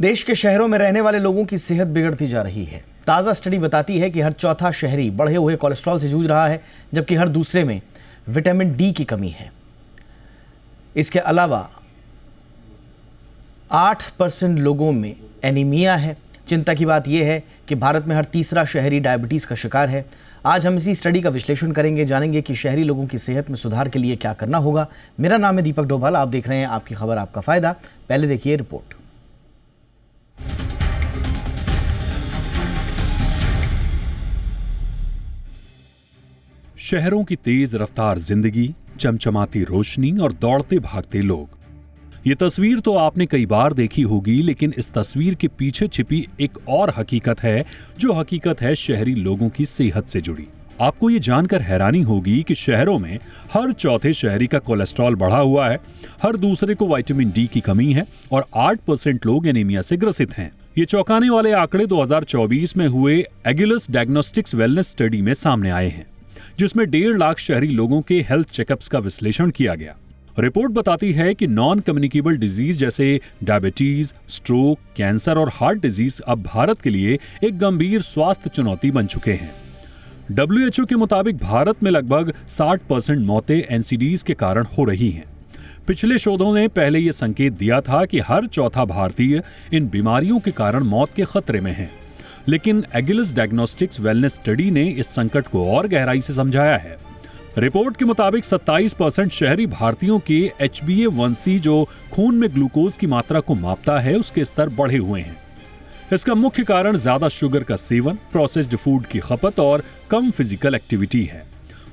देश के शहरों में रहने वाले लोगों की सेहत बिगड़ती जा रही है। ताज़ा स्टडी बताती है कि हर चौथा शहरी बढ़े हुए कोलेस्ट्रॉल से जूझ रहा है, जबकि हर दूसरे में विटामिन डी की कमी है। इसके अलावा 8% लोगों में एनीमिया है। चिंता की बात यह है कि भारत में हर तीसरा शहरी डायबिटीज़ का शिकार है। आज हम इसी स्टडी का विश्लेषण करेंगे, जानेंगे कि शहरी लोगों की सेहत में सुधार के लिए क्या करना होगा। मेरा नाम है दीपक डोभाल, आप देख रहे हैं आपकी खबर आपका फायदा। पहले देखिए रिपोर्ट। शहरों की तेज रफ्तार जिंदगी, चमचमाती रोशनी और दौड़ते भागते लोग, ये तस्वीर तो आपने कई बार देखी होगी, लेकिन इस तस्वीर के पीछे छिपी एक और हकीकत है, जो हकीकत है शहरी लोगों की सेहत से जुड़ी। आपको ये जानकर हैरानी होगी कि शहरों में हर चौथे शहरी का कोलेस्ट्रॉल बढ़ा हुआ है, हर दूसरे को विटामिन डी की कमी है और 8% लोग एनीमिया से ग्रसित हैं। ये चौंकाने वाले आंकड़े 2024 में हुए एगिलस डायग्नोस्टिक्स वेलनेस स्टडी में सामने आए हैं, जिसमें 1.5 लाख शहरी लोगों के हेल्थ चेकअप्स का विश्लेषण किया गया। रिपोर्ट बताती है कि नॉन कम्युनिकेबल डिजीज जैसे डायबिटीज, स्ट्रोक, कैंसर और हार्ट डिजीज अब भारत के लिए एक गंभीर स्वास्थ्य चुनौती बन चुके हैं। WHO के मुताबिक भारत में लगभग 60% मौतें एनसीडीज के कारण हो रही हैं। पिछले शोधों ने पहले यह संकेत दिया था कि हर चौथा भारतीय इन बीमारियों के कारण मौत के खतरे में है, लेकिन एगिलस डायग्नोस्टिक्स वेलनेस स्टडी ने इस संकट को और गहराई से समझाया है। रिपोर्ट के मुताबिक 27% शहरी भारतीयों के HbA1c, जो खून में ग्लूकोज की मात्रा को मापता है, उसके स्तर बढ़े हुए हैं। इसका मुख्य कारण ज्यादा शुगर का सेवन, प्रोसेस्ड फूड की खपत और कम फिजिकल एक्टिविटी है।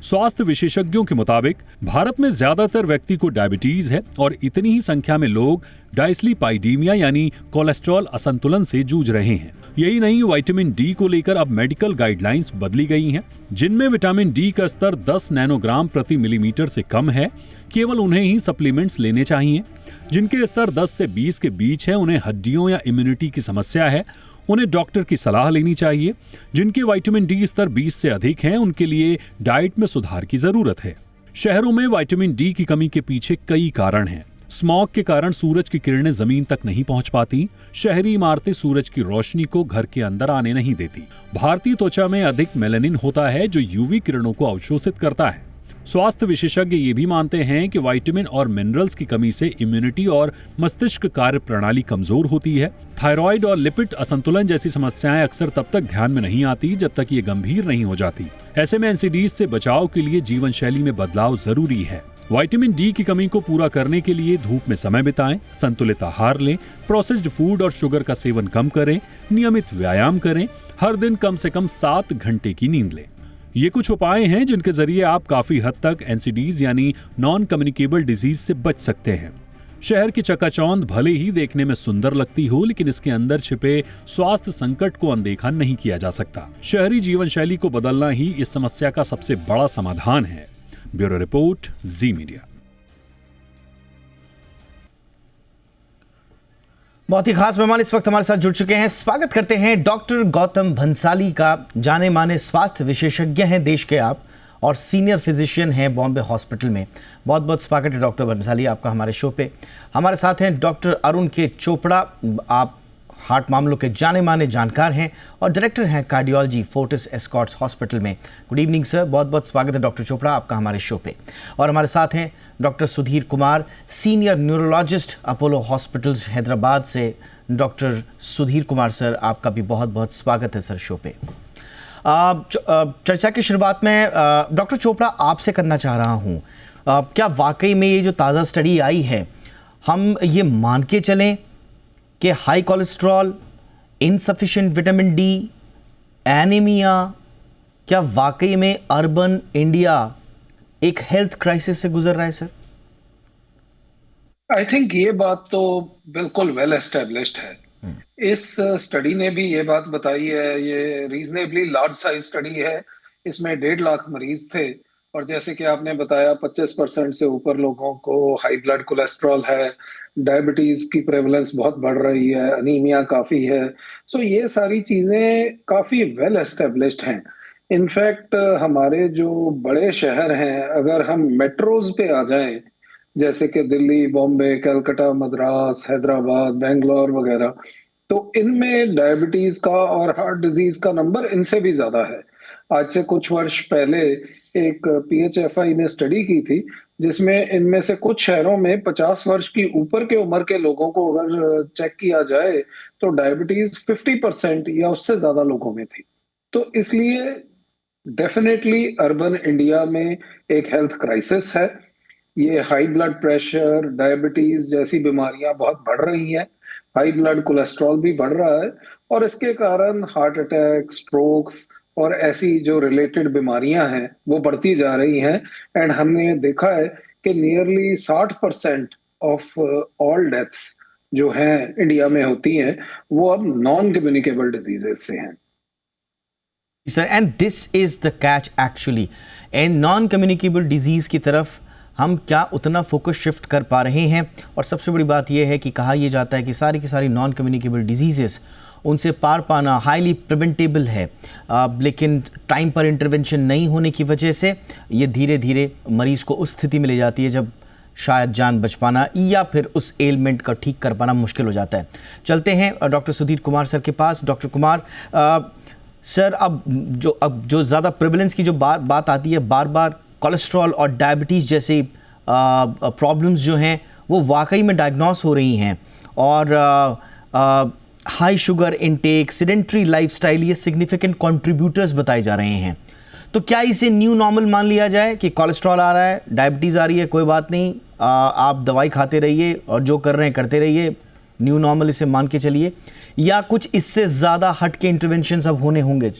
स्वास्थ्य विशेषज्ञों के मुताबिक भारत में ज्यादातर व्यक्ति को डायबिटीज है और इतनी ही संख्या में लोग डायस्लीपाइडीमिया यानी कोलेस्ट्रॉल असंतुलन से जूझ रहे हैं। यही नहीं, विटामिन डी को लेकर अब मेडिकल गाइडलाइंस बदली गई हैं, जिनमें विटामिन डी का स्तर 10 नैनोग्राम प्रति मिलीमीटर से कम है। केवल उन्हें ही सप्लीमेंट्स लेने चाहिए। जिनके स्तर 10 से 20 के बीच है, उन्हें हड्डियों या इम्यूनिटी की समस्या है, उन्हें डॉक्टर की सलाह लेनी चाहिए। जिनके विटामिन डी स्तर 20 से अधिक हैं, उनके लिए डाइट में सुधार की जरूरत है। शहरों में विटामिन डी की कमी के पीछे कई कारण हैं। स्मॉग के कारण सूरज की किरणें जमीन तक नहीं पहुंच पाती। शहरी इमारतें सूरज की रोशनी को घर के अंदर आने नहीं देती। भारतीय त्वचा में अधिक मेलानिन होता है, जो यूवी किरणों को अवशोषित करता है। स्वास्थ्य विशेषज्ञ ये भी मानते हैं कि विटामिन और मिनरल्स की कमी से इम्यूनिटी और मस्तिष्क कार्य प्रणाली कमजोर होती है। थायराइड और लिपिड असंतुलन जैसी समस्याएं अक्सर तब तक ध्यान में नहीं आती जब तक ये गंभीर नहीं हो जाती। ऐसे में एनसीडीज से बचाव के लिए जीवन शैली में बदलाव जरूरी है। विटामिन डी की कमी को पूरा करने के लिए धूप में समय बिताएं, संतुलित आहार लें, प्रोसेस्ड फूड और शुगर का सेवन कम करें, नियमित व्यायाम करें, हर दिन कम से कम 7 घंटे की नींद लें। ये कुछ उपाय हैं जिनके जरिए आप काफी हद तक एनसीडीज यानी नॉन कम्युनिकेबल डिजीज से बच सकते हैं। शहर की चकाचौंध भले ही देखने में सुंदर लगती हो, लेकिन इसके अंदर छिपे स्वास्थ्य संकट को अनदेखा नहीं किया जा सकता। शहरी जीवन शैली को बदलना ही इस समस्या का सबसे बड़ा समाधान है। ब्यूरो रिपोर्ट, जी मीडिया। बहुत ही खास मेहमान इस वक्त हमारे साथ जुड़ चुके हैं। स्वागत करते हैं डॉक्टर गौतम भंसाली का। जाने माने स्वास्थ्य विशेषज्ञ हैं देश के आप और सीनियर फिजिशियन हैं बॉम्बे हॉस्पिटल में। बहुत बहुत स्वागत है डॉक्टर भंसाली आपका हमारे शो पे। हमारे साथ हैं डॉक्टर अरुण के चोपड़ा, आप हार्ट मामलों के जाने माने जानकार हैं और डायरेक्टर हैं कार्डियोलॉजी फोर्टिस एस्कॉर्ट्स हॉस्पिटल में। गुड इवनिंग सर, बहुत बहुत स्वागत है डॉक्टर चोपड़ा आपका हमारे शो पे। और हमारे साथ हैं doctor Sudhir Kumar, senior neurologist Apollo hospitals Hyderabad से। डॉक्टर सुधीर कुमार सर, आपका भी बहुत बहुत स्वागत है सर शो पे। चर्चा की शुरुआत में डॉक्टर चोपड़ा आपसे करना चाह रहा हूँ, क्या वाकई में ये जो ताज़ा स्टडी आई है, हम ये मान के चलें कि high cholesterol, insufficient vitamin D, anaemia, क्या वाकई में अर्बन इंडिया एक हेल्थ क्राइसिस से गुजर रहा है सर? आई थिंक ये बात तो बिल्कुल वेल एस्टेब्लिश्ड है। इस स्टडी ने भी ये बात बताई है, ये रीजनेबली लार्ज साइज स्टडी है। इसमें 1.5 लाख मरीज थे और जैसे कि आपने बताया 25% से ऊपर लोगों को हाई ब्लड कोलेस्ट्रॉल है, डायबिटीज की प्रेवलेंस बहुत बढ़ रही है, अनीमिया काफी है। सो ये सारी चीजें काफी वेल एस्टेब्लिश्ड हैं। इनफैक्ट हमारे जो बड़े शहर हैं, अगर हम मेट्रोज पे आ जाएं, जैसे कि दिल्ली, बॉम्बे, कलकत्ता, मद्रास, हैदराबाद, बेंगलोर वगैरह, तो इनमें डायबिटीज का और हार्ट डिजीज का नंबर इनसे भी ज्यादा है। आज से कुछ वर्ष पहले एक PHFI ने स्टडी की थी, जिसमें इनमें से कुछ शहरों में 50 वर्ष की ऊपर के उम्र के लोगों को अगर चेक किया जाए तो डायबिटीज 50% या उससे ज्यादा लोगों में थी। तो इसलिए डेफिनेटली अर्बन इंडिया में एक हेल्थ क्राइसिस है। ये हाई ब्लड प्रेशर, डायबिटीज जैसी बीमारियां बहुत बढ़ रही हैं। हाई ब्लड कोलेस्ट्रॉल भी बढ़ रहा है और इसके कारण हार्ट अटैक, स्ट्रोक्स और ऐसी जो रिलेटेड बीमारियां हैं वो बढ़ती जा रही हैं। एंड हमने देखा है कि नियरली 60% ऑफ ऑल डेथ्स जो हैं इंडिया में होती हैं वो अब नॉन कम्युनिकेबल डिजीजेस से हैं। Sir, and this is the catch actually, and non communicable disease की तरफ हम क्या उतना फोकस शिफ्ट कर पा रहे हैं। और सबसे बड़ी बात यह है कि कहा यह जाता है कि सारी की सारी नॉन कम्युनिकेबल डिजीजेस, उनसे पार पाना हाईली प्रिवेंटेबल है, लेकिन टाइम पर इंटरवेंशन नहीं होने की वजह से ये धीरे धीरे मरीज़ को उस स्थिति में ले जाती है जब शायद जान बच पाना या फिर उस एलिमेंट का ठीक कर पाना मुश्किल हो जाता है। चलते हैं डॉक्टर सुधीर कुमार सर के पास। डॉक्टर कुमार सर, अब जो ज़्यादा प्रेवलेंस की जो बात आती है, बार बार कोलेस्ट्रॉल और डायबिटीज़ जैसी प्रॉब्लम्स जो हैं वो वाकई में डायग्नोस हो रही हैं, और high sugar intake, sedentary lifestyle, ये सिग्निफिकेंट कंट्रीब्यूटर्स बताए जा रहे हैं। तो क्या इसे न्यू नॉर्मल मान लिया जाए कि कोलेस्ट्रॉल आ रहा है, डायबिटीज़ आ रही है, कोई बात नहीं, आप दवाई खाते रहिए और जो कर रहे हैं करते रहिए, न्यू नॉर्मल इसे मान के चलिए, या कुछ इससे ज़्यादा हट के इंटरवेंशन अब होने होंगे?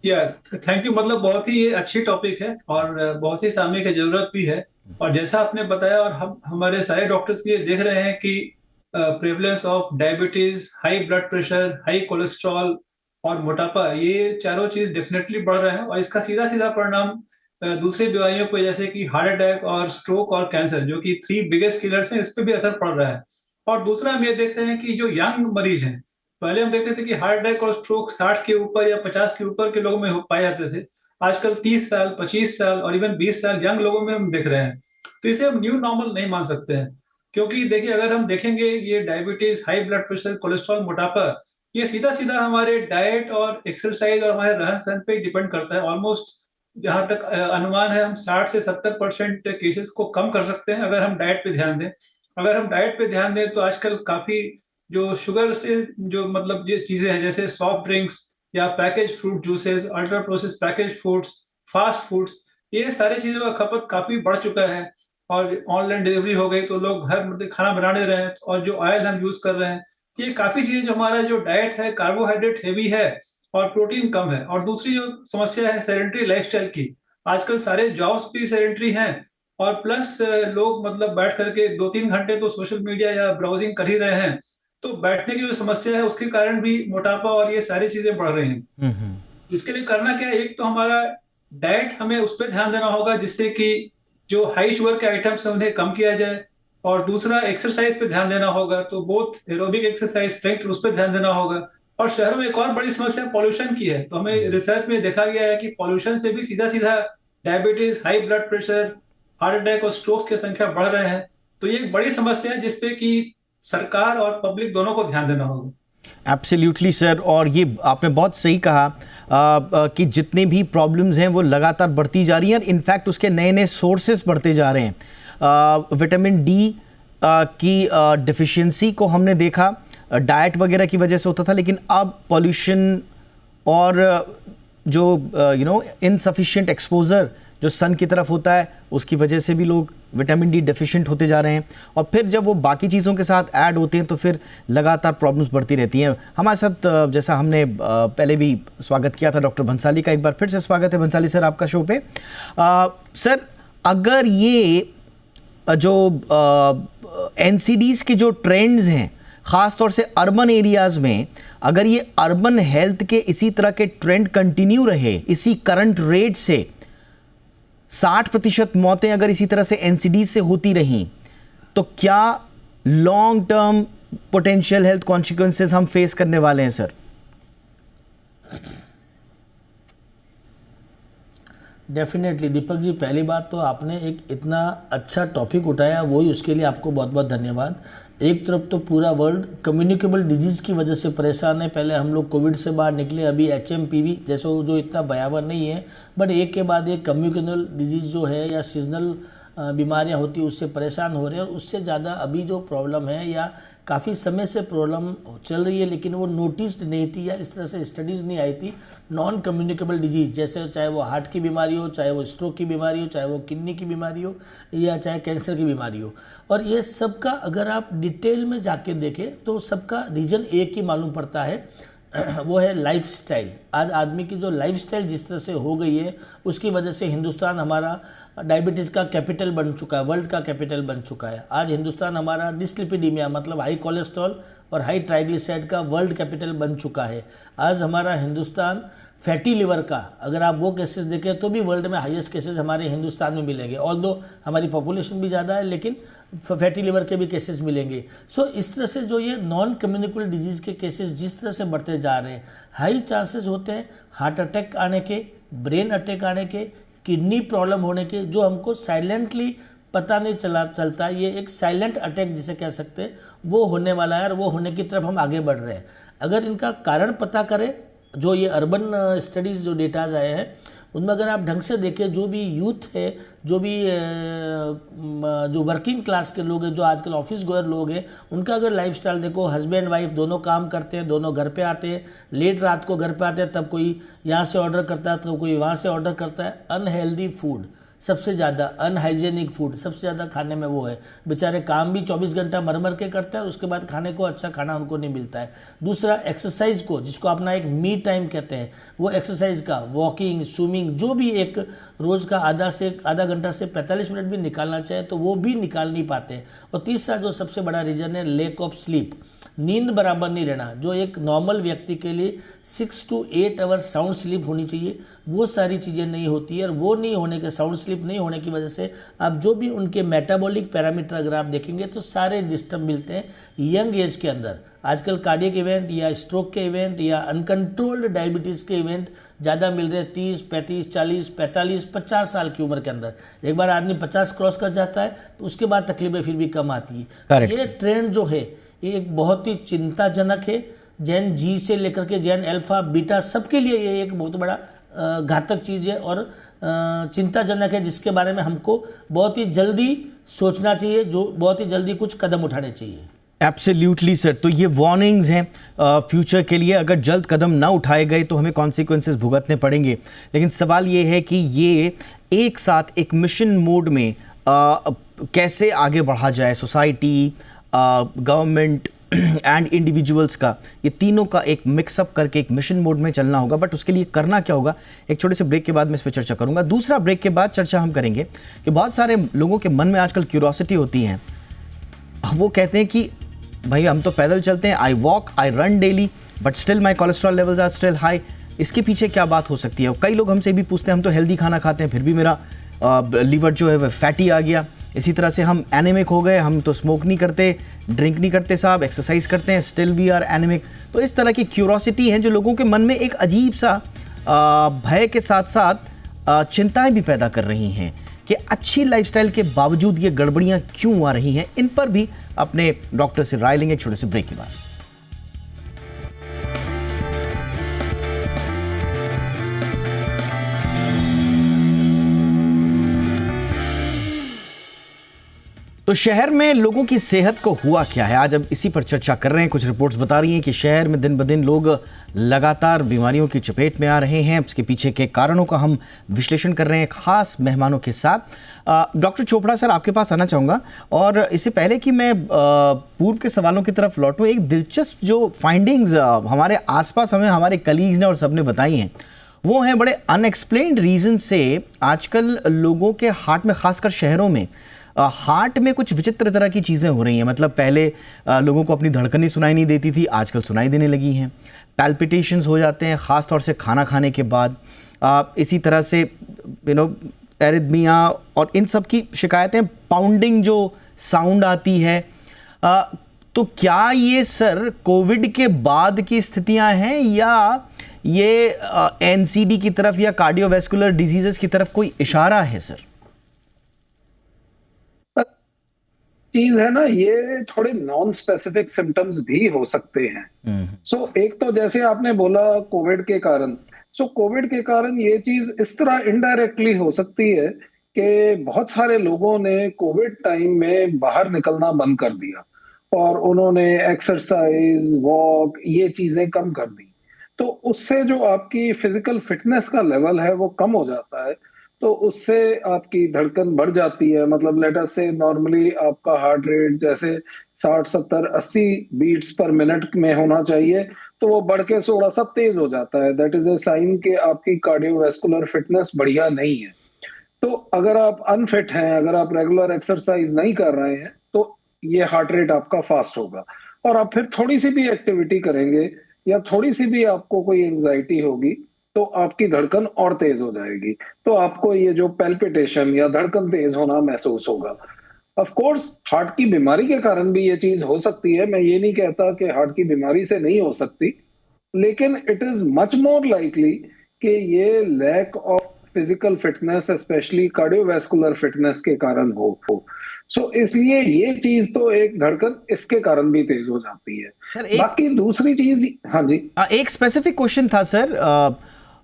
Thank you. मतलब बहुत ही ये अच्छी टॉपिक है और बहुत ही सामने की जरूरत भी है। और जैसा आपने बताया, और हम हमारे सारे डॉक्टर्स भी ये देख रहे हैं कि prevalence of diabetes, high blood pressure, high cholesterol और मोटापा, ये चारों चीज डेफिनेटली बढ़ रहे हैं। और इसका सीधा सीधा परिणाम दूसरी बीमारियों को, जैसे कि हार्ट अटैक और स्ट्रोक और कैंसर, जो कि 3 बिगेस्ट किलर्स हैं, इस पर भी असर पड़ रहा है। और दूसरा हम ये देखते हैं कि जो यंग मरीज हैं, पहले हम देखते थे कि हार्ट अटैक और स्ट्रोक 60 के ऊपर या 50 के ऊपर के लोगों में पाए जाते थे। आजकल 30 साल, 25 साल और इवन 20 साल यंग लोगों में हम देख रहे हैं। तो इसे हम न्यू नॉर्मल नहीं मान सकते हैं, क्योंकि देखिए, अगर हम देखेंगे ये diabetes, high blood pressure, cholesterol, मोटापा, ये सीधा सीधा हमारे डाइट और एक्सरसाइज और हमारे रहन सहन पे डिपेंड करता है। ऑलमोस्ट जहां तक अनुमान है, हम 60 से 70% केसेस को कम कर सकते हैं अगर हम डाइट पे ध्यान दें। अगर हम डाइट पे ध्यान दें तो आजकल काफी जो शुगर से जो मतलब ये चीजें हैं, जैसे सॉफ्ट ड्रिंक्स या package fruit juices, ultra process package foods, fast foods, ये सारी चीजों का खपत काफी बढ़ चुका है। और ऑनलाइन डिलीवरी हो गई तो लोग घर में खाना बना ले रहे हैं, और जो ऑयल हम यूज कर रहे हैं, ये काफी चीजें, जो हमारा जो डाइट है कार्बोहाइड्रेट हेवी है और प्रोटीन कम है। और दूसरी जो समस्या है सेडेंटरी लाइफस्टाइल की, आजकल सारे जॉब्स भी सेडेंटरी हैं, और प्लस लोग मतलब बैठ करके 2-3 घंटे तो सोशल मीडिया या ब्राउजिंग कर ही रहे हैं। तो बैठने की जो समस्या है उसके कारण भी मोटापा और ये सारी चीजें बढ़ रही हैं। इसके लिए करना क्या है? एक तो हमारा डाइट, हमें उस पर ध्यान देना होगा जिससे कि जो हाई शुगर के आइटम्स है उन्हें कम किया जाए। और दूसरा, एक्सरसाइज पे ध्यान देना होगा, तो बोथ एरोबिक एक्सरसाइज, स्ट्रेंथ, उस पर ध्यान देना होगा। और शहरों में एक और बड़ी समस्या पॉल्यूशन की है। तो हमें रिसर्च में देखा गया है कि पॉल्यूशन से भी सीधा सीधा diabetes, high blood pressure, heart attack और स्ट्रोक की संख्या बढ़ रहे हैं। तो ये एक बड़ी समस्या है जिसपे कि सरकार और पब्लिक दोनों को ध्यान देना होगा। एब्सोल्युटली सर, और ये आपने बहुत सही कहा कि जितने भी प्रॉब्लम्स हैं वो लगातार बढ़ती जा रही हैं, और इनफैक्ट उसके नए नए सोर्सेस बढ़ते जा रहे हैं। विटामिन डी की डिफिशियंसी को हमने देखा डाइट वगैरह की वजह से होता था, लेकिन अब पॉल्यूशन और जो इनसफिशिएंट एक्सपोजर जो सन की तरफ होता है, उसकी वजह से भी लोग विटामिन डी डेफिशिएंट होते जा रहे हैं। और फिर जब वो बाकी चीज़ों के साथ ऐड होते हैं तो फिर लगातार प्रॉब्लम्स बढ़ती रहती हैं। हमारे साथ जैसा हमने पहले भी स्वागत किया था डॉक्टर भंसाली का, एक बार फिर से स्वागत है भंसाली सर आपका शो पे। सर, अगर ये जो NCDs के जो ट्रेंड्स हैं, ख़ास तौर से अर्बन एरियाज़ में, अगर ये अर्बन हेल्थ के इसी तरह के ट्रेंड कंटिन्यू रहे, इसी करंट रेट से 60% मौतें अगर इसी तरह से NCD से होती रहीं, तो क्या long term potential health consequences हम फेस करने वाले हैं सर? डेफिनेटली दीपक जी, पहली बात तो आपने एक इतना अच्छा टॉपिक उठाया, वही उसके लिए आपको बहुत बहुत धन्यवाद। एक तरफ तो पूरा वर्ल्ड कम्युनिकेबल डिजीज़ की वजह से परेशान है। पहले हम लोग कोविड से बाहर निकले, अभी HMPV जैसे जो इतना भयावह नहीं है, बट एक के बाद एक कम्युनिकेबल डिजीज़ जो है या सीजनल बीमारियां होती है उससे परेशान हो रहे हैं। और उससे ज़्यादा अभी जो प्रॉब्लम है या काफ़ी समय से प्रॉब्लम चल रही है लेकिन वो नोटिस्ड नहीं थी या इस तरह से स्टडीज़ नहीं आई थी, नॉन कम्युनिकेबल डिजीज़, जैसे चाहे वो हार्ट की बीमारी हो, चाहे वो स्ट्रोक की बीमारी हो, चाहे वो किडनी की बीमारी हो या चाहे कैंसर की बीमारी हो। और ये सबका अगर आप डिटेल में जाके देखें तो सबका रीज़न एक ही मालूम पड़ता है, वो है लाइफस्टाइल। आज आदमी की जो लाइफस्टाइल जिस तरह से हो गई है उसकी वजह से हिंदुस्तान हमारा डायबिटीज़ का कैपिटल बन चुका है, वर्ल्ड का कैपिटल बन चुका है। आज हिंदुस्तान हमारा डिस्लिपिडीमिया मतलब हाई कोलेस्ट्रॉल और हाई ट्राइग्लिसराइड का वर्ल्ड कैपिटल बन चुका है। आज हमारा हिंदुस्तान फैटी लिवर का, अगर आप वो केसेस देखें तो भी वर्ल्ड में हाईएस्ट केसेस हमारे हिंदुस्तान में मिलेंगे। ऑल्दो हमारी पॉपुलेशन भी ज़्यादा है लेकिन फैटी लिवर के भी केसेस मिलेंगे। सो इस तरह से जो ये नॉन कम्युनिकेबल डिजीज़ के केसेस जिस तरह से बढ़ते जा रहे हैं, हाई चांसेस होते हैं हार्ट अटैक आने के, ब्रेन अटैक आने के, किडनी प्रॉब्लम होने के, जो हमको साइलेंटली पता नहीं चलता। ये एक साइलेंट अटैक जिसे कह सकते हैं वो होने वाला है और वो होने की तरफ हम आगे बढ़ रहे हैं। अगर इनका कारण पता करें, जो ये अर्बन स्टडीज़ जो डेटाज आए हैं उनमें अगर आप ढंग से देखें, जो भी यूथ है, जो भी जो वर्किंग क्लास के लोग हैं, जो आजकल ऑफिस गोयर लोग हैं, उनका अगर लाइफस्टाइल देखो, हस्बैंड वाइफ दोनों काम करते हैं, दोनों घर पे आते हैं, लेट रात को घर पे आते हैं, तब कोई यहाँ से ऑर्डर करता है तो कोई वहाँ से ऑर्डर करता है। अनहेल्दी फूड सबसे ज़्यादा, अनहाइजेनिक फूड सबसे ज़्यादा खाने में वो है। बेचारे काम भी 24 घंटा मर मर के करते हैं और उसके बाद खाने को अच्छा खाना उनको नहीं मिलता है। दूसरा एक्सरसाइज को, जिसको अपना एक मी टाइम कहते हैं, वो एक्सरसाइज का, वॉकिंग, स्विमिंग, जो भी एक रोज़ का आधा घंटा से 45 मिनट भी निकालना चाहे तो वो भी निकाल नहीं पाते। और तीसरा जो सबसे बड़ा रीज़न है, लैक ऑफ स्लीप, नींद बराबर नहीं रहना। जो एक नॉर्मल व्यक्ति के लिए 6 to 8 आवर्स साउंड स्लीप होनी चाहिए, वो सारी चीज़ें नहीं होती है। और वो नहीं होने के, साउंड स्लीप नहीं होने की वजह से अब जो भी उनके मेटाबॉलिक पैरामीटर अगर आप देखेंगे तो सारे डिस्टर्ब मिलते हैं यंग एज के अंदर। आजकल कार्डियक इवेंट या स्ट्रोक के इवेंट या अनकंट्रोल्ड डायबिटीज़ के इवेंट ज़्यादा मिल रहे हैं 30, 35, 40, 45, 50 साल की उम्र के अंदर। एक बार आदमी 50 क्रॉस कर जाता है तो उसके बाद तकलीफें फिर भी कम आती है। ये ट्रेंड जो है ये एक बहुत ही चिंताजनक है। जैन जी से लेकर के जैन अल्फा बीटा सबके लिए ये एक बहुत बड़ा घातक चीज़ है और चिंताजनक है, जिसके बारे में हमको बहुत ही जल्दी सोचना चाहिए, जो बहुत ही जल्दी कुछ कदम उठाने चाहिए। Absolutely sir. तो ये वार्निंग्स हैं फ्यूचर के लिए, अगर जल्द कदम ना उठाए गए तो हमें कॉन्सिक्वेंसेस भुगतने पड़ेंगे। लेकिन सवाल ये है कि ये एक साथ एक मिशन मोड में कैसे आगे बढ़ा जाए, सोसाइटी, गवर्नमेंट एंड इंडिविजुअल्स का, ये तीनों का एक मिक्सअप करके एक मिशन मोड में चलना होगा। बट उसके लिए करना क्या होगा, एक छोटे से ब्रेक के बाद मैं इस पर चर्चा करूंगा। दूसरा ब्रेक के बाद चर्चा हम करेंगे कि बहुत सारे लोगों के मन में आजकल क्यूरियोसिटी होती है। वो कहते हैं कि भाई हम तो पैदल चलते हैं, I walk, I run daily, but still my cholesterol levels are still high. इसके पीछे क्या बात हो सकती है? और कई लोग हमसे भी पूछते हैं, हम तो हेल्दी खाना खाते हैं फिर भी मेरा लीवर जो है वह फैटी आ गया। इसी तरह से हम एनेमिक हो गए, हम तो स्मोक नहीं करते, ड्रिंक नहीं करते साहब, एक्सरसाइज करते हैं, स्टिल वी आर एनेमिक। तो इस तरह की क्यूरोसिटी है जो लोगों के मन में एक अजीब सा भय के साथ साथ चिंताएं भी पैदा कर रही हैं कि अच्छी लाइफस्टाइल के बावजूद ये गड़बड़ियां क्यों आ रही हैं। इन पर भी अपने डॉक्टर से राय लेंगे एक छोटे से ब्रेक के बाद। तो शहर में लोगों की सेहत को हुआ क्या है, आज हम इसी पर चर्चा कर रहे हैं। कुछ रिपोर्ट्स बता रही हैं कि शहर में दिन ब दिन लोग लगातार बीमारियों की चपेट में आ रहे हैं। इसके पीछे के कारणों का हम विश्लेषण कर रहे हैं खास मेहमानों के साथ। डॉक्टर चोपड़ा सर, आपके पास आना चाहूँगा। और इससे पहले कि मैं पूर्व के सवालों की तरफ लौटूँ, एक दिलचस्प जो फाइंडिंग्स हमारे आसपास हमें हमारे कलीग्स ने और सबने बताई हैं, वो हैं बड़े अनएक्सप्लेन्ड रीज़न से आजकल लोगों के हार्ट में, खासकर शहरों में, हार्ट में कुछ विचित्र तरह की चीज़ें हो रही हैं। मतलब पहले लोगों को अपनी धड़कनें सुनाई नहीं देती थी, आजकल सुनाई देने लगी हैं। पैल्पिटेशंस हो जाते हैं ख़ास तौर से खाना खाने के बाद। इसी तरह से एरिथमिया और इन सब की शिकायतें, पाउंडिंग जो साउंड आती है। तो क्या ये सर कोविड के बाद की स्थितियां हैं या ये एनसीडी की तरफ या कार्डियोवैस्कुलर डिजीज़ेस की तरफ कोई इशारा है सर? चीज है ना, ये थोड़े नॉन स्पेसिफिक सिम्टम्स भी हो सकते हैं। सो एक तो जैसे आपने बोला कोविड के कारण, सो कोविड के कारण ये चीज इस तरह इनडायरेक्टली हो सकती है कि बहुत सारे लोगों ने कोविड टाइम में बाहर निकलना बंद कर दिया और उन्होंने एक्सरसाइज, वॉक, ये चीजें कम कर दी। तो उससे जो आपकी फिजिकल फिटनेस का लेवल है वो कम हो जाता है, तो उससे आपकी धड़कन बढ़ जाती है। मतलब लेट अस से नॉर्मली आपका हार्ट रेट जैसे 60, 70, 80 बीट्स पर मिनट में होना चाहिए, तो वो बढ़ के थोड़ा सा तेज हो जाता है। दैट इज ए साइन कि आपकी कार्डियोवैस्कुलर फिटनेस बढ़िया नहीं है। तो अगर आप अनफिट हैं, अगर आप रेगुलर एक्सरसाइज नहीं कर रहे हैं, तो ये हार्ट रेट आपका फास्ट होगा। और आप फिर थोड़ी सी भी एक्टिविटी करेंगे या थोड़ी सी भी आपको कोई एंजाइटी होगी, तो आपकी धड़कन और तेज हो जाएगी, तो आपको ये जो पैल्पिटेशन या धड़कन तेज होना महसूस होगा। ऑफ कोर्स हार्ट की बीमारी के कारण भी ये चीज हो सकती है, मैं ये नहीं कहता कि हार्ट की बीमारी से नहीं हो सकती, लेकिन it is much more likely कि ये lack of physical fitness, specially cardiovascular fitness के कारण हो। सो इसलिए ये चीज तो एक धड़कन इसके कारण भी तेज हो जाती है। सर एक बाकी दूसरी चीज, हाँ जी, एक स्पेसिफिक क्वेश्चन था सर,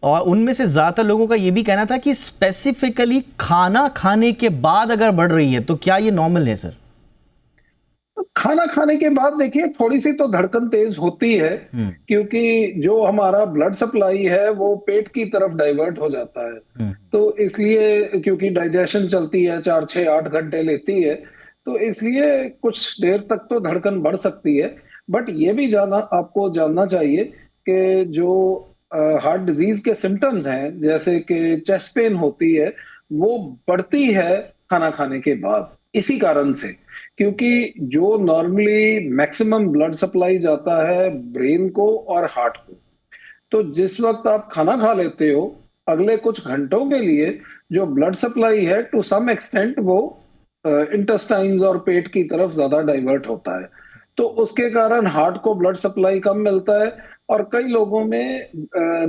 और उनमें से ज्यादातर लोगों का ये भी कहना था कि स्पेसिफिकली खाना खाने के बाद अगर बढ़ रही है तो क्या ये नॉर्मल है सर? खाना खाने के बाद देखिए थोड़ी सी तो धड़कन तेज होती है, क्योंकि जो हमारा ब्लड सप्लाई है वो पेट की तरफ डाइवर्ट हो जाता है। तो इसलिए, क्योंकि डाइजेशन चलती है 4, 6, 8 घंटे लेती है, तो इसलिए कुछ देर तक तो धड़कन बढ़ सकती है। बट ये भी आपको जानना चाहिए कि जो हार्ट डिजीज के सिम्टम्स हैं, जैसे कि चेस्ट पेन होती है, वो बढ़ती है खाना खाने के बाद, इसी कारण से, क्योंकि जो नॉर्मली मैक्सिमम ब्लड सप्लाई जाता है ब्रेन को और हार्ट को, तो जिस वक्त आप खाना खा लेते हो, अगले कुछ घंटों के लिए जो ब्लड सप्लाई है टू सम एक्सटेंट वो इंटेस्टाइन्स और पेट की तरफ ज्यादा डाइवर्ट होता है। तो उसके कारण हार्ट को ब्लड सप्लाई कम मिलता है, और कई लोगों में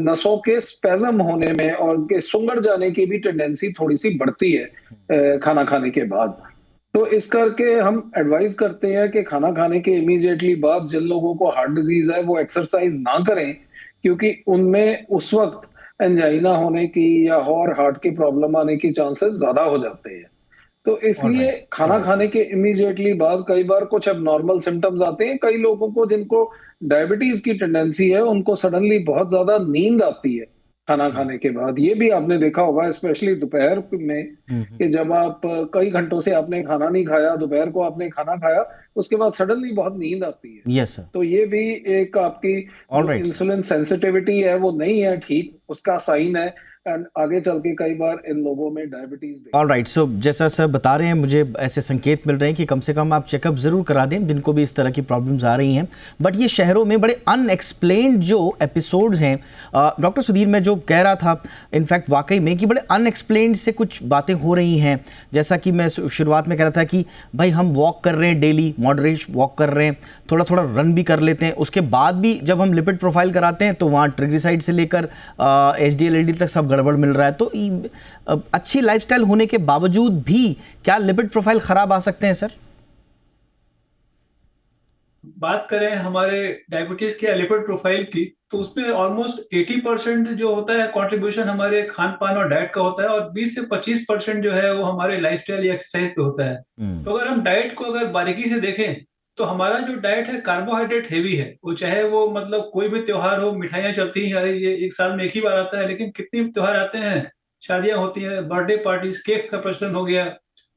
नसों के स्पेजम होने में और के सुंगड़ जाने की भी टेंडेंसी थोड़ी सी बढ़ती है खाना खाने के बाद। तो इस करके हम एडवाइस करते हैं कि खाना खाने के इमीडिएटली बाद जिन लोगों को हार्ट डिजीज है वो एक्सरसाइज ना करें, क्योंकि उनमें उस वक्त एंजाइना होने की या और हार्ट की प्रॉब्लम आने की चांसेस ज्यादा हो जाते हैं। तो इसलिए खाना खाने के इमीडिएटली बाद कई बार कुछ अब नॉर्मल सिम्टम्स आते हैं। कई लोगों को जिनको डायबिटीज की टेंडेंसी है, उनको सडनली बहुत ज्यादा नींद आती है खाना खाने के बाद। ये भी आपने देखा होगा, स्पेशली दोपहर में, कि जब आप कई घंटों से आपने खाना नहीं खाया, दोपहर को आपने खाना खाया, उसके बाद सडनली बहुत नींद आती है। Yes sir. तो ये भी एक आपकी इंसुलिन सेंसिटिविटी है वो नहीं है ठीक, उसका साइन है, एंड आगे चल के कई बार इन लोगों में डायबिटीज। ऑलराइट, सो जैसा सर बता रहे हैं, मुझे ऐसे संकेत मिल रहे हैं कि कम से कम आप चेकअप जरूर करा दें जिनको भी इस तरह की प्रॉब्लम्स आ रही हैं। बट ये शहरों में बड़े अनएक्सप्लेन्ड जो एपिसोड्स हैं, डॉक्टर सुधीर, मैं जो कह रहा था इनफैक्ट वाकई में कि बड़े अनएक्सप्लेन्ड से कुछ बातें हो रही हैं। जैसा कि मैं शुरुआत में कह रहा था कि भाई हम वॉक कर रहे हैं, डेली मॉडरेट वॉक कर रहे हैं, थोड़ा थोड़ा रन भी कर लेते हैं, उसके बाद भी जब हम लिपिड प्रोफाइल कराते हैं तो वहाँ ट्रिग्लिसराइड से लेकर HDL LDL तक सब गड़बड़ मिल रहा है। तो अच्छी लाइफस्टाइल होने के बावजूद भी क्या लिपिड प्रोफाइल खराब आ सकते हैं सर? बात करें हमारे डायबिटीज के लिपिड प्रोफाइल की, तो उसमें ऑलमोस्ट 80% जो होता है कंट्रीब्यूशन हमारे खान पान और डाइट का होता है, और 20 से 25% जो है वो हमारे लाइफस्टाइल या एक्सरसाइज पे होता है। तो अगर हम डाइट को अगर बारीकी से देखें तो हमारा जो डाइट है कार्बोहाइड्रेट हेवी है। वो चाहे वो मतलब कोई भी त्योहार हो, मिठाइयाँ चलती हैं, अरे ये एक साल में एक ही बार आता है, लेकिन कितने त्योहार आते हैं, शादियां होती हैं, बर्थडे पार्टीज, केक का प्रचलन हो गया,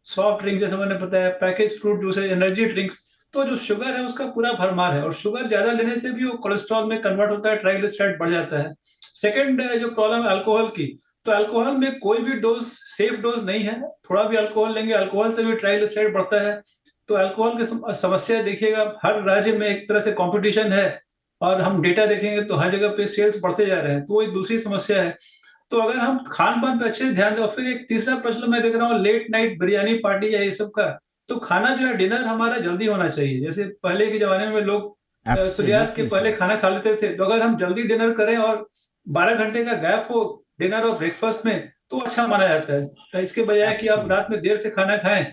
सॉफ्ट ड्रिंक जैसे मैंने बताया, package fruit juices, energy drinks. तो जो शुगर है उसका पूरा भरमार है, और शुगर ज्यादा लेने से भी वो कोलेस्ट्रॉल में कन्वर्ट होता है, ट्राइग्लिसराइड बढ़ जाता है। सेकंड जो प्रॉब्लम है अल्कोहल की, तो अल्कोहल में कोई भी डोज सेफ डोज नहीं है। थोड़ा भी अल्कोहल लेंगे, अल्कोहल से भी ट्राइग्लिसराइड बढ़ता है। तो अल्कोहल की समस्या देखिएगा, हर राज्य में एक तरह से कंपटीशन है, और हम डेटा देखेंगे तो हर जगह पे सेल्स बढ़ते जा रहे हैं, तो वो एक दूसरी समस्या है। तो अगर हम खान पान पे अच्छे से ध्यान दें, और फिर एक तीसरा प्रश्न मैं देख रहा हूँ, लेट नाइट बिरयानी पार्टी या ये सब का, तो खाना जो है डिनर हमारा जल्दी होना चाहिए। जैसे पहले के जमाने में लोग सूर्यास्त के पहले खाना खा लेते थे, तो अगर हम जल्दी डिनर करें और 12 घंटे का गैप हो डिनर और ब्रेकफास्ट में, तो अच्छा माना जाता है। इसके बजाय कि आप रात में देर से खाना खाएं,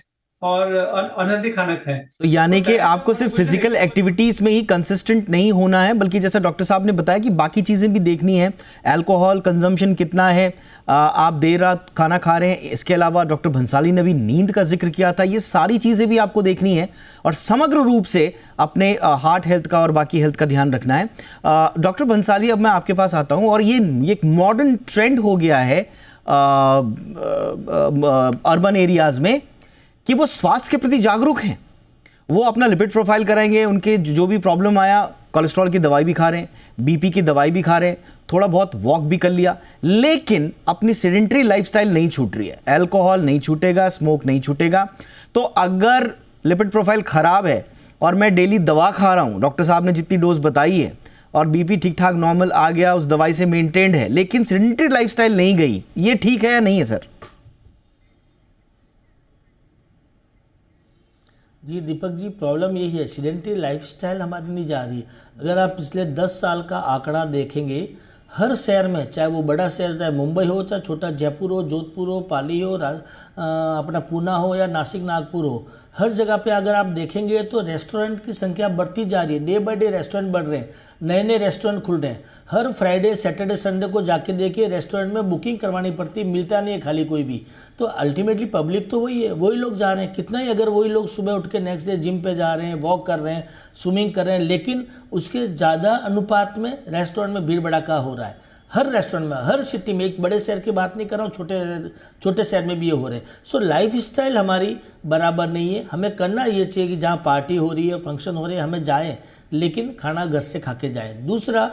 और अनहेल्दी खाना खाएं। तो यानी कि आपको सिर्फ फिजिकल एक्टिविटीज में ही कंसिस्टेंट नहीं होना है, बल्कि जैसा डॉक्टर साहब ने बताया कि बाकी चीजें भी देखनी है। अल्कोहल कंजम्पशन कितना है, आप देर रात खाना खा रहे हैं, इसके अलावा डॉक्टर भंसाली ने भी नींद का जिक्र किया था। ये सारी चीजें भी आपको देखनी है और समग्र रूप से अपने हार्ट हेल्थ का और बाकी हेल्थ का ध्यान रखना है। डॉक्टर भंसाली, अब मैं आपके पास आता हूं, और ये एक मॉडर्न ट्रेंड हो गया है अर्बन एरियाज में कि वो स्वास्थ्य के प्रति जागरूक हैं। वो अपना लिपिड प्रोफाइल कराएंगे, उनके जो भी प्रॉब्लम आया, कोलेस्ट्रॉल की दवाई भी खा रहे हैं, बीपी की दवाई भी खा रहे हैं, थोड़ा बहुत वॉक भी कर लिया, लेकिन अपनी सेडेंटरी लाइफस्टाइल नहीं छूट रही है। अल्कोहल नहीं छूटेगा, स्मोक नहीं छूटेगा। तो अगर लिपिड प्रोफाइल खराब है और मैं डेली दवा खा रहा हूं, डॉक्टर साहब ने जितनी डोज बताई है, और बीपी ठीक ठाक नॉर्मल आ गया, उस दवाई से मेंटेन्ड है, लेकिन सेडेंटरी लाइफस्टाइल नहीं गई, ये ठीक है या नहीं है सर? जी दीपक जी, प्रॉब्लम यही है, सीडेंटरी लाइफस्टाइल हमारी नहीं जा रही है। अगर आप पिछले 10 साल का आंकड़ा देखेंगे, हर शहर में, चाहे वो बड़ा शहर, चाहे मुंबई हो, चाहे छोटा जयपुर हो, जोधपुर हो, पाली हो, अपना पूना हो या नासिक नागपुर हो, हर जगह पे अगर आप देखेंगे तो रेस्टोरेंट की संख्या बढ़ती जा रही है। डे बाय डे रेस्टोरेंट बढ़ रहे हैं, नए नए रेस्टोरेंट खुल रहे हैं। हर फ्राइडे सैटरडे संडे को जाके देखिए, रेस्टोरेंट में बुकिंग करवानी पड़ती, मिलता नहीं है खाली कोई भी। तो अल्टीमेटली पब्लिक तो वही है, वही लोग जा रहे हैं। कितना ही अगर वही लोग सुबह उठ के नेक्स्ट डे जिम पे जा रहे हैं, वॉक कर रहे हैं, स्विमिंग कर रहे हैं, लेकिन उसके ज़्यादा अनुपात में रेस्टोरेंट में भीड़ भड़ाका हो रहा है। हर रेस्टोरेंट में, हर सिटी में, एक बड़े शहर की बात नहीं कर रहा हूँ, छोटे शहर में भी ये हो रहे हैं। सो लाइफ स्टाइल हमारी बराबर नहीं है। हमें करना ये चाहिए कि जहाँ पार्टी हो रही है, फंक्शन हो रहे हैं, हमें जाएं, लेकिन खाना घर से खा के जाएँ। दूसरा,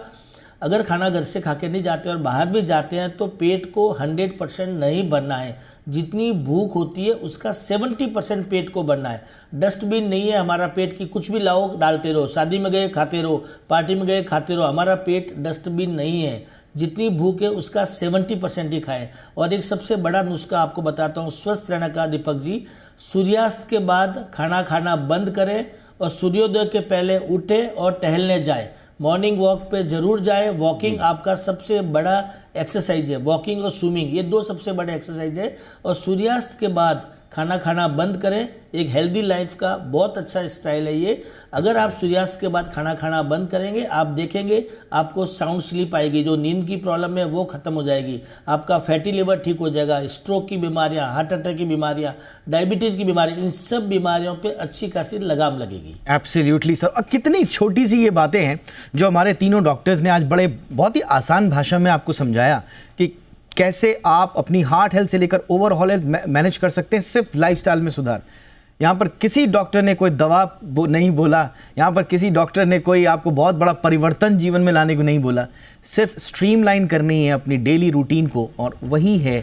अगर खाना घर से खा के नहीं जाते और बाहर भी जाते हैं तो पेट को 100% नहीं भरना है। जितनी भूख होती है उसका 70% पेट को भरना है। डस्टबिन नहीं है हमारा पेट की, कुछ भी लाओ डालते रहो, शादी में गए खाते रहो, पार्टी में गए खाते रहो। हमारा पेट डस्टबिन नहीं है। जितनी भूख है उसका 70% ही खाएं। और एक सबसे बड़ा नुस्खा आपको बताता हूँ स्वस्थ रहने का दीपक जी, सूर्यास्त के बाद खाना खाना बंद करें और सूर्योदय के पहले उठे और टहलने जाए। मॉर्निंग वॉक पे जरूर जाए। वॉकिंग आपका सबसे बड़ा एक्सरसाइज है, वॉकिंग और स्विमिंग, ये 2 सबसे बड़े एक्सरसाइज है। और सूर्यास्त के बाद खाना खाना बंद करें। एक हेल्दी लाइफ का बहुत अच्छा स्टाइल है ये। अगर आप सूर्यास्त के बाद खाना खाना बंद करेंगे, आप देखेंगे आपको साउंड स्लीप आएगी, जो नींद की प्रॉब्लम है वो खत्म हो जाएगी, आपका फैटी लिवर ठीक हो जाएगा, स्ट्रोक की बीमारियां, हार्ट अटैक की बीमारियां, डायबिटीज की बीमारी, इन सब बीमारियों पे अच्छी खासी लगाम लगेगी। Absolutely sir. और कितनी छोटी सी ये बातें हैं जो हमारे तीनों डॉक्टर्स ने आज बड़े बहुत ही आसान भाषा में आपको समझाया कि कैसे आप अपनी हार्ट हेल्थ से लेकर ओवरऑल हेल्थ मैनेज कर सकते हैं सिर्फ लाइफस्टाइल में सुधार। यहाँ पर किसी डॉक्टर ने कोई दवा नहीं बोला, यहाँ पर किसी डॉक्टर ने कोई आपको बहुत बड़ा परिवर्तन जीवन में लाने को नहीं बोला। सिर्फ स्ट्रीमलाइन करनी है अपनी डेली रूटीन को, और वही है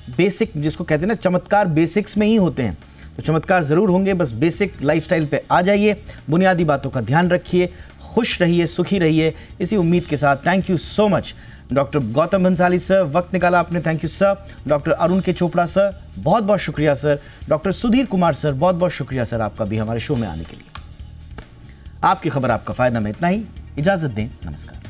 बेसिक, जिसको कहते हैं ना चमत्कार बेसिक्स में ही होते हैं। तो चमत्कार ज़रूर होंगे, बस बेसिक लाइफस्टाइल पे आ जाइए, बुनियादी बातों का ध्यान रखिए, खुश रहिए, सुखी रहिए, इसी उम्मीद के साथ thank you so much doctor Gautam Bhansali sir, वक्त निकाला आपने, thank you sir. Doctor Arun के चोपड़ा सर, बहुत बहुत शुक्रिया sir. Doctor Sudhir Kumar sir, बहुत बहुत शुक्रिया सर आपका भी हमारे शो में आने के लिए। आपकी खबर आपका फायदा में इतना ही, इजाजत दें, नमस्कार।